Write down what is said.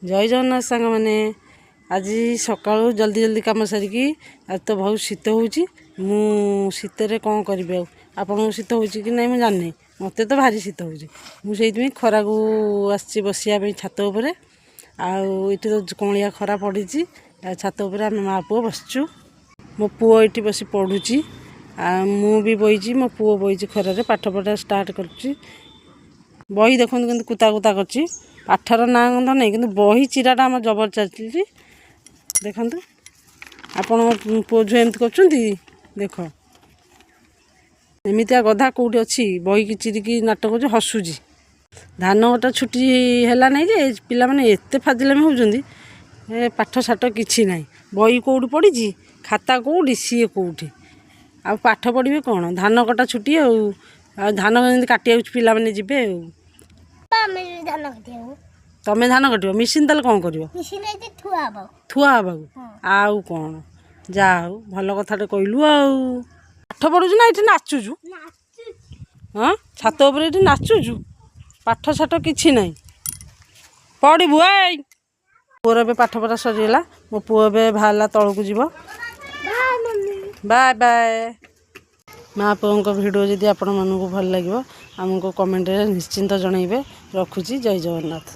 जय जगन्नाथ सांग मैंने आज सकाळू जल्दी जल्दी कम सारिकी आज तो बहुत शीत होची मु शीतर कौन करी आपन शीत होची कि नहीं मुझे जानी मत तो भारी शीत होची मुझे खरा को आसी बसिया छात उपरे आठी तो कौलिया खरा पड़ी छात उपर आम माँ पुओ बसचु मो पुओ ये बस पढ़ुची मु भी बही मो पुओ बही खरारे पाठ पढ़ा स्टार्ट करुच्ची बही देखो कि कुता कुता कर पाठर ना गंध नहीं कि बही चिराटा आम जबर चलती देखु आपण पुओ झुआ एमती कर देख एमतिया गधा कौटी अच्छी बही की चिरिकी नाटक कर हसुची धान गोटा छुट्टी है ना जे पिला माने एते फाजिलामी होउछंदी पाठ साठ किछि नाही बही कौटी पड़ी खाता कौटी सी कौटी आ पाठ पढ़े कौन धान कटा छुट्टी धान काटिया पिला माने जिबे तमें धान कट मिसिन ताल कौन कर थुआ हवा आउ कौन जा हूँ भल कथाटे कहलु आठ पढ़ुचु ना ये नाचुचु हाँ छात उपर ये नाचुचु पाठ साठ किछि नहीं पढ़ू पुअर ए पाठ पढ़ा सरीगला मो पुओ ए बाहर तौक जीव बाय बाय माँ पुओं भिडियो जदि आपण मानक भल लगे आमको कमेंट निश्चिंत जनइबे रखुची जय जगन्नाथ।